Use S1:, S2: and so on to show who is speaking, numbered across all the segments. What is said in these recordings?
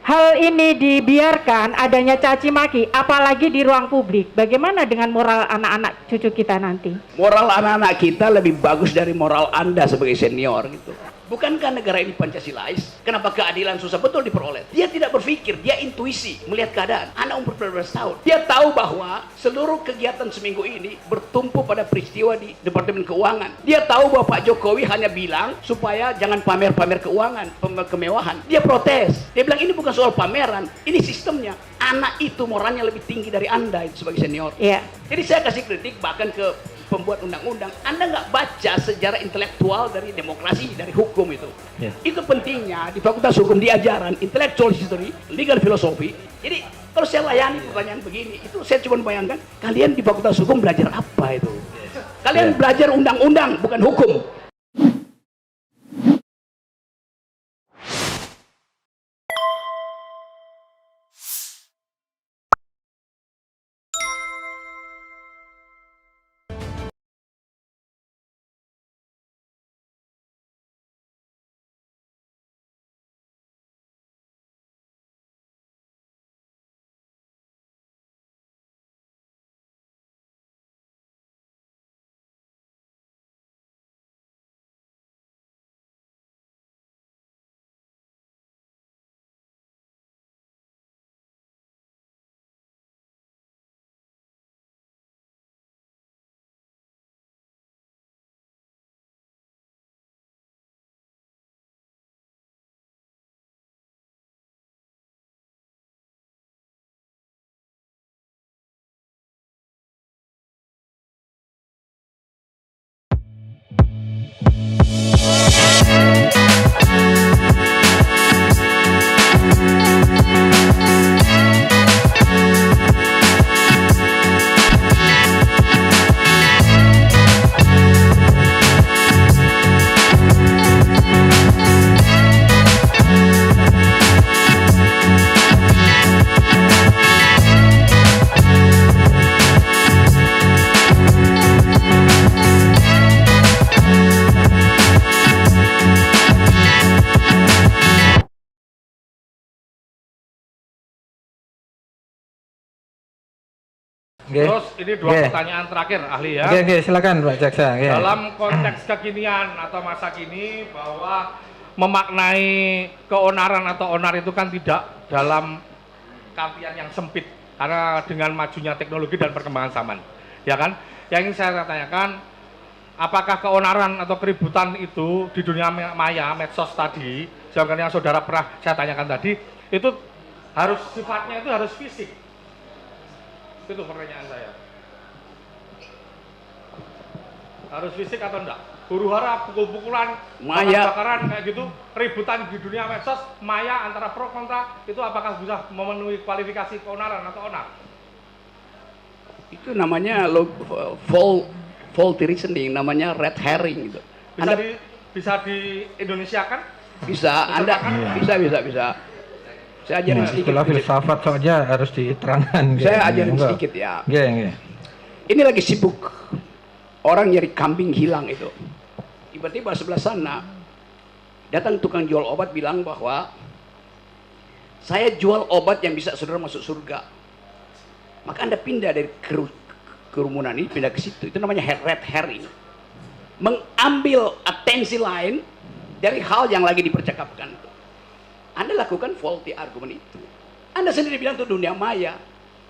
S1: hal ini dibiarkan adanya caci maki, apalagi di ruang publik, bagaimana dengan moral anak-anak cucu kita nanti?
S2: Moral anak-anak kita lebih bagus dari moral Anda sebagai senior gitu. Bukankah negara ini Pancasilais? Kenapa keadilan susah betul diperoleh? Dia tidak berpikir, dia intuisi melihat keadaan. Anak umur 12 tahun, dia tahu bahwa seluruh kegiatan seminggu ini bertumpu pada peristiwa di Departemen Keuangan. Dia tahu bahwa Pak Jokowi hanya bilang supaya jangan pamer-pamer keuangan, kemewahan. Dia protes. Dia bilang ini bukan soal pameran, ini sistemnya. Anak itu moralnya lebih tinggi dari Anda sebagai senior.
S1: Iya.
S2: Jadi saya kasih kritik bahkan ke pembuat undang-undang, Anda nggak baca sejarah intelektual dari demokrasi, dari hukum itu. Yeah. Itu pentingnya di Fakultas Hukum diajaran intellectual history, legal philosophy. Jadi kalau saya layani pertanyaan begini, itu saya cuma bayangkan kalian di Fakultas Hukum belajar apa itu? Kalian belajar undang-undang bukan hukum.
S3: Terus ini dua pertanyaan terakhir ahli ya.
S4: Silakan Pak Jaksa.
S3: Dalam konteks kekinian atau masa kini bahwa memaknai keonaran atau onar itu kan tidak dalam artian yang sempit karena dengan majunya teknologi dan perkembangan zaman, ya kan? Yang ingin saya tanyakan, apakah keonaran atau keributan itu di dunia maya, medsos tadi, seperti yang saudara pernah saya tanyakan tadi, itu harus sifatnya itu harus fisik? Itu pertanyaan saya. Harus fisik atau enggak? Huru hara, pukul-pukulan, bakar-bakaran kayak gitu, ributan di dunia medsos, maya antara pro kontra, itu apakah bisa memenuhi kualifikasi keonaran atau onar?
S2: Itu namanya faulty reasoning, namanya red herring gitu.
S3: Bisa di Indonesia kan?
S2: Bisa, Anda bisa. Saya ajarin sedikit.
S4: Istilah filsafat saja harus diterangkan.
S2: Saya ajarin sedikit ya. Ini lagi sibuk orang nyari kambing hilang itu. Tiba-tiba sebelah sana datang tukang jual obat bilang bahwa saya jual obat yang bisa saudara masuk surga. Maka Anda pindah dari kerumunan ini, pindah ke situ. Itu namanya red herring. Mengambil atensi lain dari hal yang lagi dipercakapkan. Anda lakukan faulty argument itu. Anda sendiri bilang itu dunia maya.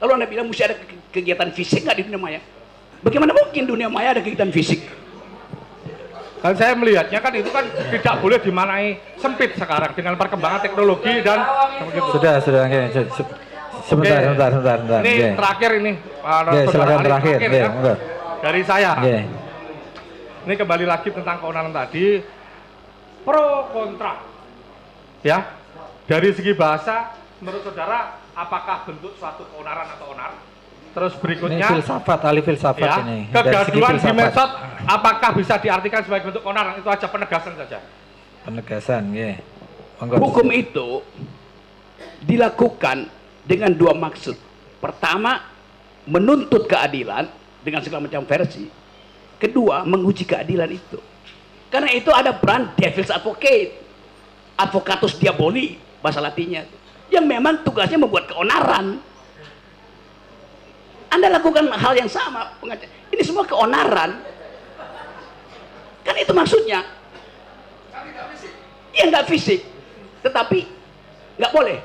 S2: Lalu Anda bilang mesti ada kegiatan fisik nggak di dunia maya? Bagaimana mungkin dunia maya ada kegiatan fisik?
S3: Kan saya melihatnya kan itu kan tidak boleh dimaknai sempit sekarang dengan perkembangan teknologi dan
S4: sudah sebentar.
S3: Ini terakhir ini.
S4: Silakan terakhir.
S3: Dari saya. Ini kembali lagi tentang keonaran tadi, pro kontra. Ya. Dari segi bahasa, menurut saudara, apakah bentuk suatu keonaran atau onar? Terus berikutnya,
S4: ini ahli filsafat ya, ini.
S3: Kegaduhan di medsos, apakah bisa diartikan sebagai bentuk keonaran? Itu aja penegasan saja.
S4: Penegasan, ya.
S2: Hukum itu dilakukan dengan dua maksud. Pertama, menuntut keadilan dengan segala macam versi. Kedua, menguji keadilan itu. Karena itu ada peran devil's advocate, advocatus diaboli, bahasa Latinnya. yang memang tugasnya membuat keonaran. Anda lakukan hal yang sama, ini semua keonaran. Kan itu maksudnya. Iya nggak fisik, tetapi nggak boleh.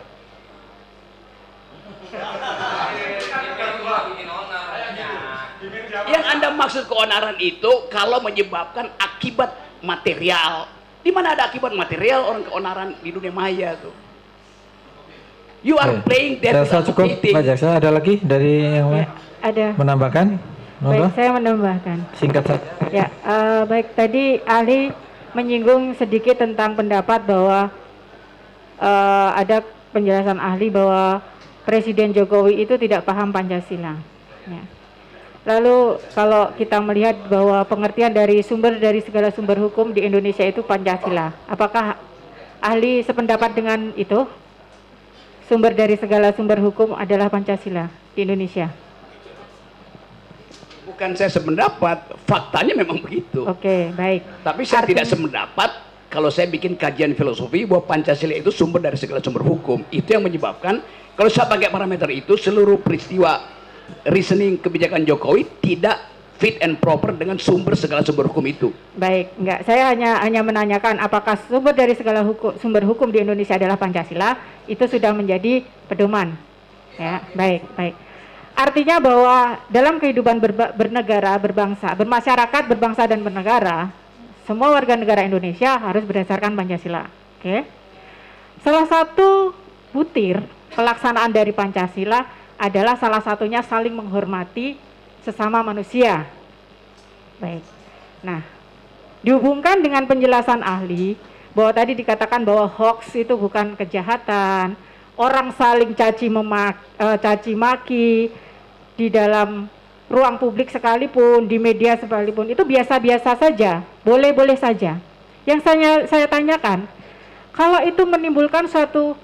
S2: Yang Anda maksud keonaran itu kalau menyebabkan akibat material. Di mana ada akibat material orang keonaran di dunia maya tuh. You are playing that
S4: Saya cukup, Pak Jaksa. Ada lagi dari yang lain?
S1: Ada.
S4: Menambahkan?
S1: Baik, saya menambahkan.
S4: Singkat saja.
S1: Ya, baik, tadi ahli menyinggung sedikit tentang pendapat bahwa ada penjelasan ahli bahwa Presiden Jokowi itu tidak paham Pancasila. Ya. Lalu kalau kita melihat bahwa pengertian dari segala sumber hukum di Indonesia itu Pancasila, apakah ahli sependapat dengan itu? Sumber dari segala sumber hukum adalah Pancasila di Indonesia.
S2: Bukan saya sependapat, faktanya memang begitu.
S1: Oke, baik.
S2: Tapi saya tidak sependapat kalau saya bikin kajian filosofi bahwa Pancasila itu sumber dari segala sumber hukum. Itu yang menyebabkan kalau saya pakai parameter itu seluruh peristiwa reasoning kebijakan Jokowi tidak fit and proper dengan sumber segala sumber hukum itu.
S1: Baik, enggak. Saya hanya menanyakan apakah sumber dari segala sumber hukum di Indonesia adalah Pancasila, itu sudah menjadi pedoman. Ya, baik, baik. Artinya bahwa dalam kehidupan bernegara, berbangsa, bermasyarakat, berbangsa dan bernegara, semua warga negara Indonesia harus berdasarkan Pancasila. Oke. Salah satu butir pelaksanaan dari Pancasila adalah salah satunya saling menghormati sesama manusia. Baik. Nah, dihubungkan dengan penjelasan ahli bahwa tadi dikatakan bahwa hoax itu bukan kejahatan, orang saling caci maki di dalam ruang publik sekalipun, di media sekalipun, itu biasa-biasa saja, boleh-boleh saja. Yang saya tanyakan, kalau itu menimbulkan suatu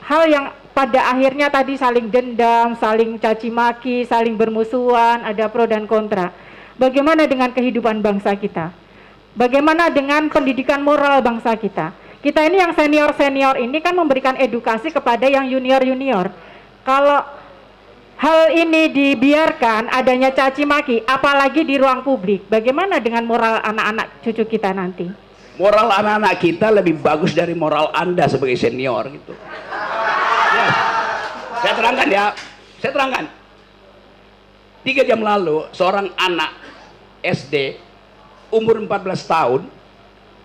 S1: hal yang pada akhirnya tadi saling dendam, saling caci maki, saling bermusuhan, ada pro dan kontra. Bagaimana dengan kehidupan bangsa kita? Bagaimana dengan pendidikan moral bangsa kita? Kita ini yang senior-senior ini kan memberikan edukasi kepada yang junior-junior. Kalau hal ini dibiarkan adanya caci maki, apalagi di ruang publik, bagaimana dengan moral anak-anak cucu kita nanti?
S2: Moral anak-anak kita lebih bagus dari moral Anda sebagai senior gitu. Saya terangkan ya, saya terangkan. 3 jam lalu seorang anak SD umur 14 tahun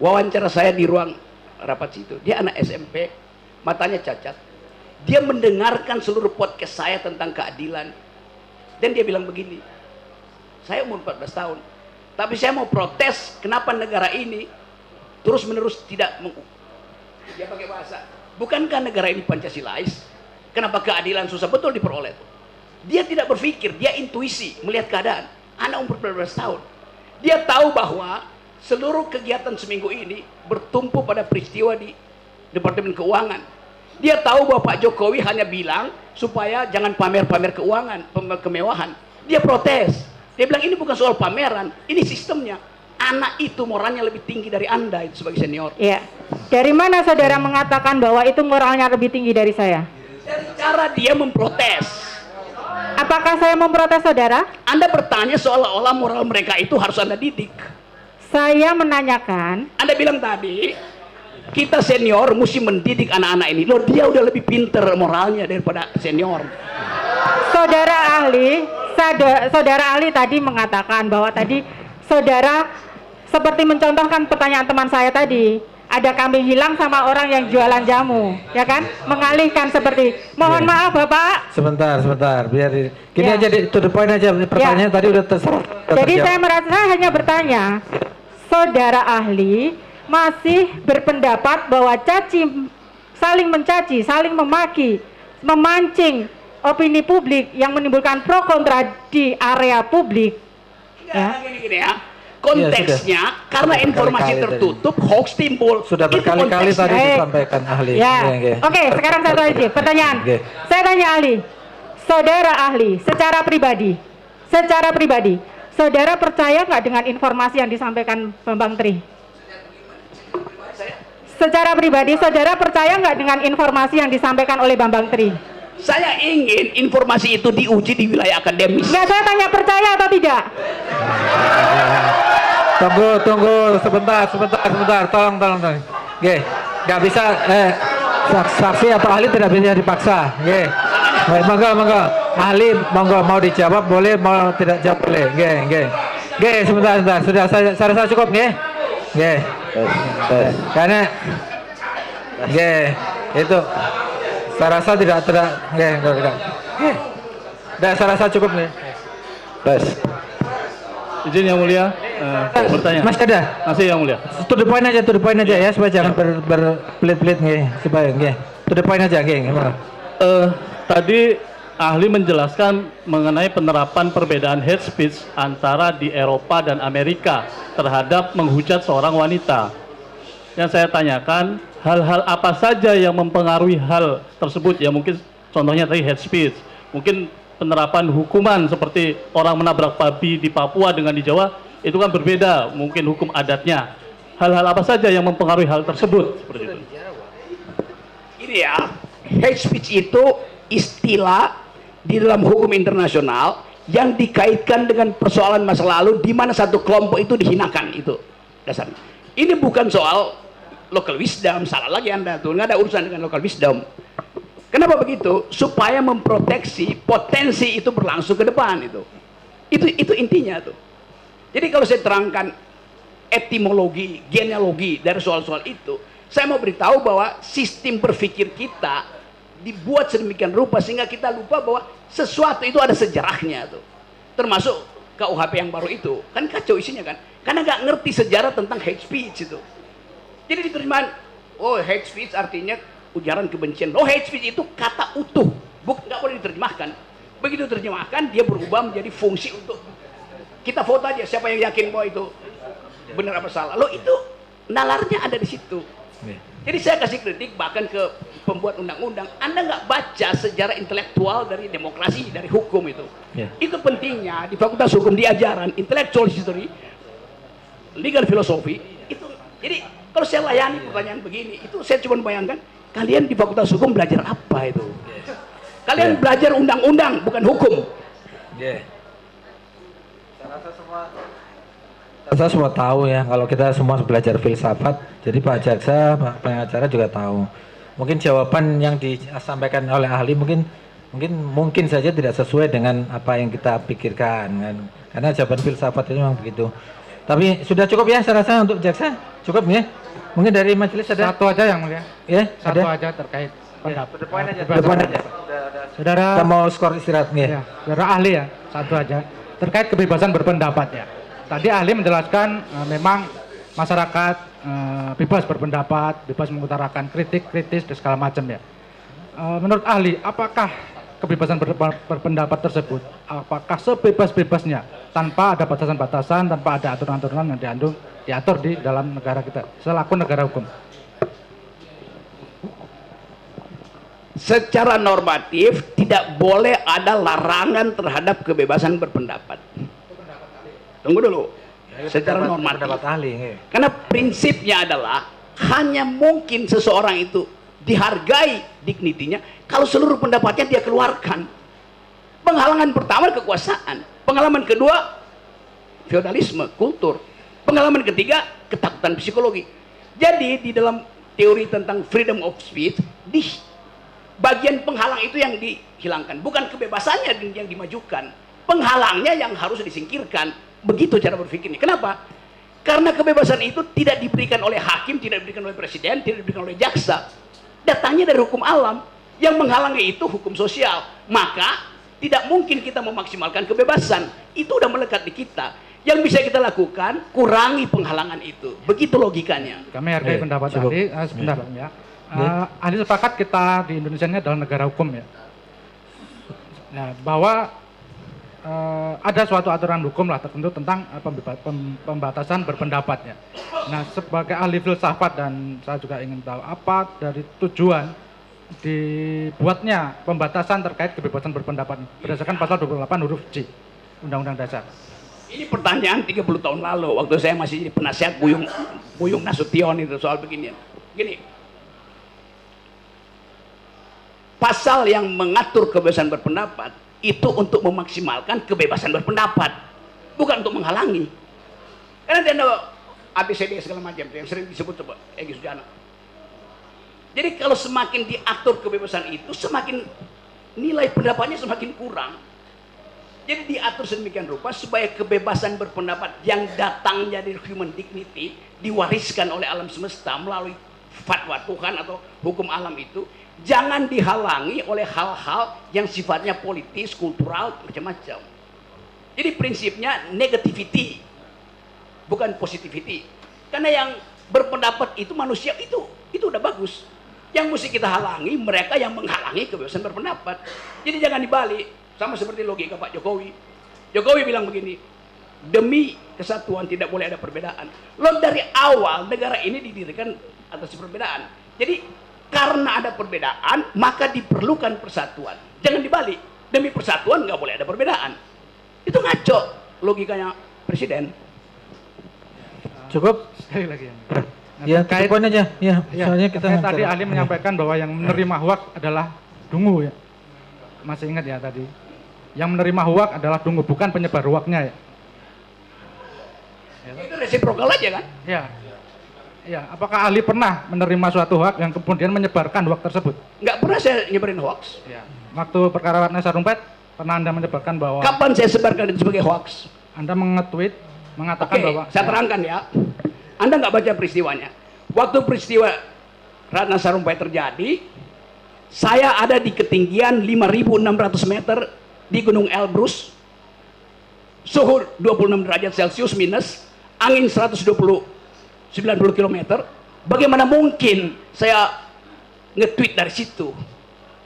S2: wawancara saya di ruang rapat situ. Dia anak SMP, matanya cacat. Dia mendengarkan seluruh podcast saya tentang keadilan. Dan dia bilang begini, saya umur 14 tahun, tapi saya mau protes kenapa negara ini terus menerus tidak dia pakai bahasa, bukankah negara ini Pancasilais? Kenapa keadilan susah betul diperoleh? Dia tidak berpikir, dia intuisi melihat keadaan. Anak umur 14 tahun, dia tahu bahwa seluruh kegiatan seminggu ini bertumpu pada peristiwa di Departemen Keuangan. Dia tahu bahwa Pak Jokowi hanya bilang supaya jangan pamer-pamer keuangan, kemewahan. Dia protes, dia bilang ini bukan soal pameran, ini sistemnya. Anak itu moralnya lebih tinggi dari Anda itu sebagai senior.
S1: Iya. Dari mana saudara mengatakan bahwa itu moralnya lebih tinggi dari saya?
S2: Dari cara dia memprotes.
S1: Apakah saya memprotes saudara?
S2: Anda bertanya seolah-olah moral mereka itu harus Anda didik.
S1: Saya menanyakan.
S2: Anda bilang tadi, kita senior mesti mendidik anak-anak ini. Loh, dia udah lebih pinter moralnya daripada senior.
S1: Saudara ahli tadi mengatakan bahwa tadi saudara seperti mencontohkan pertanyaan teman saya tadi. Ada kambing hilang sama orang yang jualan jamu, ya kan? Mengalihkan seperti, mohon maaf Bapak.
S4: Sebentar, biar gini aja to the point aja. Pertanyaan tadi udah terserah.
S1: Jadi saya hanya bertanya, saudara ahli masih berpendapat bahwa saling mencaci, saling memaki, memancing opini publik yang menimbulkan pro kontra di area publik.
S2: Ya. Gini ya. Konteksnya karena informasi tertutup, hoax timbul.
S4: Sudah berkali-kali tadi disampaikan ahli.
S1: Ya. Oke, sekarang satu lagi pertanyaan. Saya tanya ahli, saudara ahli, secara pribadi, saudara percaya nggak dengan informasi yang disampaikan Bambang Tri? secara pribadi saudara percaya nggak dengan informasi yang disampaikan oleh Bambang Tri?
S2: Saya ingin informasi itu diuji di wilayah akademis.
S1: Nggak, saya tanya percaya atau tidak?
S4: Tunggu, sebentar, tolong. Oke, nggak bisa, saksi atau ahli tidak bisa dipaksa. Oke, monggo, ahli monggo mau dijawab boleh, mau tidak jawab boleh. Oke, sebentar, sudah saya rasa cukup, oke, karena, itu, saya rasa tidak, saya rasa cukup nih.
S5: Izin yang mulia, bertanya.
S4: Mas ada?
S5: Masih yang mulia.
S4: To the point aja ya, supaya jangan berbelit-belit supaya to the point aja
S5: Tadi ahli menjelaskan mengenai penerapan perbedaan hate speech antara di Eropa dan Amerika terhadap menghujat seorang wanita. Yang saya tanyakan, hal-hal apa saja yang mempengaruhi hal tersebut? Ya mungkin contohnya tadi hate speech, mungkin penerapan hukuman seperti orang menabrak babi di Papua dengan di Jawa itu kan berbeda, mungkin hukum adatnya. Hal-hal apa saja yang mempengaruhi hal tersebut? Seperti itu.
S2: Ini ya, hate speech itu istilah di dalam hukum internasional yang dikaitkan dengan persoalan masa lalu di mana satu kelompok itu dihinakan, itu dasarnya. Ini bukan soal local wisdom, salah lagi Anda tuh, nggak ada urusan dengan local wisdom. Kenapa begitu? Supaya memproteksi potensi itu berlangsung ke depan itu. Itu intinya tuh. Jadi kalau saya terangkan etimologi, genealogi dari soal-soal itu, saya mau beritahu bahwa sistem berpikir kita dibuat sedemikian rupa sehingga kita lupa bahwa sesuatu itu ada sejarahnya tuh. Termasuk KUHP yang baru itu. Kan kacau isinya kan. Karena nggak ngerti sejarah tentang hate speech itu. Jadi diterjemahan, oh hate speech artinya ujaran kebencian. Oh, hate speech itu kata utuh, nggak boleh diterjemahkan. Begitu terjemahkan, dia berubah menjadi fungsi untuk kita vote aja siapa yang yakin bahwa itu benar apa salah. Loh itu nalarnya ada di situ. Jadi saya kasih kritik bahkan ke pembuat undang-undang. Anda nggak baca sejarah intelektual dari demokrasi, dari hukum itu. Itu pentingnya di Fakultas Hukum diajaran intellectual history, legal philosophy. Itu jadi kalau saya layani pertanyaan begini, itu saya cuma bayangkan. Kalian di Fakultas Hukum belajar apa itu? Kalian belajar undang-undang, bukan hukum.
S4: Saya semua tahu ya, kalau kita semua belajar filsafat, jadi Pak Jaksa, Pak pengacara juga tahu. Mungkin jawaban yang disampaikan oleh ahli mungkin saja tidak sesuai dengan apa yang kita pikirkan kan. Karena jawaban filsafat itu memang begitu. Tapi sudah cukup ya saya rasa untuk Jaksa, cukup ya. Mungkin dari majelis ada
S6: satu aja yang mulia.
S4: Ya,
S6: satu
S4: ada?
S6: aja terkait pendapat.
S4: Depan aja.
S6: Saudara,
S4: kita mau skor istirahat
S6: ya. Saudara ahli ya, satu aja terkait kebebasan berpendapat ya. Tadi ahli menjelaskan memang masyarakat bebas berpendapat, bebas mengutarakan kritik, kritis dan segala macam ya. Menurut ahli, apakah kebebasan berpendapat tersebut, apakah sebebas-bebasnya tanpa ada batasan-batasan, tanpa ada aturan-aturan yang diatur di dalam negara kita selaku negara hukum?
S2: Secara normatif tidak boleh ada larangan terhadap kebebasan berpendapat. Tunggu dulu. Secara normatif. Karena prinsipnya adalah hanya mungkin seseorang itu dihargai dignitinya kalau seluruh pendapatnya dia keluarkan. Penghalangan pertama kekuasaan, pengalaman kedua feodalisme, kultur, pengalaman ketiga ketakutan psikologi. Jadi di dalam teori tentang freedom of speech, di bagian penghalang itu yang dihilangkan, bukan kebebasannya yang dimajukan, penghalangnya yang harus disingkirkan. Begitu cara berpikirnya. Kenapa? Karena kebebasan itu tidak diberikan oleh hakim, tidak diberikan oleh presiden, tidak diberikan oleh jaksa. Datangnya dari hukum alam. Yang menghalangi itu hukum sosial. Maka tidak mungkin kita memaksimalkan kebebasan. Itu udah melekat di kita. Yang bisa kita lakukan, kurangi penghalangan itu. Begitu logikanya.
S6: Kami hargai pendapat ahli. Sebentar ya. Ahli sepakat kita di Indonesia ini adalah negara hukum ya. Nah, bahwa ada suatu aturan hukum lah tertentu tentang pembatasan berpendapatnya. Nah, sebagai ahli filsafat dan saya juga ingin tahu apa dari tujuan dibuatnya pembatasan terkait kebebasan berpendapat berdasarkan pasal 28 huruf C Undang-Undang Dasar.
S2: Ini pertanyaan 30 tahun lalu waktu saya masih jadi penasihat Buyung Nasution itu soal beginian. Gini, pasal yang mengatur kebebasan berpendapat itu untuk memaksimalkan kebebasan berpendapat, bukan untuk menghalangi. Karena ada ABCD segala macam yang sering disebut coba Egy Sujana. Jadi kalau semakin diatur kebebasan itu, semakin nilai pendapatnya semakin kurang. Jadi diatur sedemikian rupa supaya kebebasan berpendapat yang datangnya dari human dignity diwariskan oleh alam semesta melalui fatwa Tuhan atau hukum alam itu jangan dihalangi oleh hal-hal yang sifatnya politis, kultural, macam-macam. Jadi prinsipnya negativity, bukan positivity. Karena yang berpendapat itu manusia itu udah bagus. Yang mesti kita halangi mereka yang menghalangi kebebasan berpendapat. Jadi jangan dibalik, sama seperti logika Pak Jokowi. Jokowi bilang begini, demi kesatuan tidak boleh ada perbedaan. Loh dari awal negara ini didirikan atas perbedaan. Jadi karena ada perbedaan maka diperlukan persatuan. Jangan dibalik, demi persatuan nggak boleh ada perbedaan. Itu ngaco logikanya presiden.
S4: Cukup?
S6: Sekali lagi ya.
S4: Ya, cukup poin aja. Ya, soalnya kita
S6: terkait tadi ahli menyampaikan bahwa yang menerima hoak adalah dungu ya. Masih ingat ya tadi? Yang menerima hoak adalah dungu, bukan penyebar hoaknya ya.
S2: Itu resiprokal aja kan?
S6: Ya. Ya, apakah ahli pernah menerima suatu hoak yang kemudian menyebarkan hoak tersebut?
S2: Nggak pernah saya nyebarin hoax.
S6: Ya. Waktu perkara Ratna Sarumpait, pernah Anda menyebarkan bahwa
S2: Kapan saya sebarkan itu sebagai hoax?
S6: Anda mengetweet mengatakan
S2: Oke,
S6: bahwa
S2: saya terangkan ya. Anda nggak baca peristiwanya. Waktu peristiwa Ratna Sarumpait terjadi, saya ada di ketinggian 5.600 meter di Gunung Elbrus, suhu 26 derajat Celcius minus, angin 90 km. Bagaimana mungkin saya nge-tweet dari situ?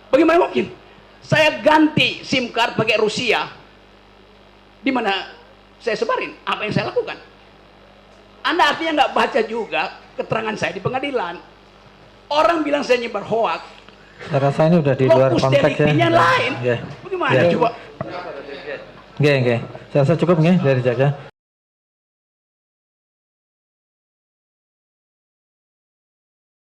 S2: Bagaimana mungkin? Saya ganti SIM card pakai Rusia. Di mana saya sebarin? Apa yang saya lakukan? Anda artinya nggak baca juga keterangan saya di pengadilan. Orang bilang saya nyebar hoak.
S4: saya rasa ini udah di luar
S2: Lokus
S4: konteks ya.
S2: deliktinya lain.
S4: Ya.
S2: Bagaimana
S4: Ya.
S2: coba?
S4: Oke, oke. Saya rasa cukup nggih dari Jaksa.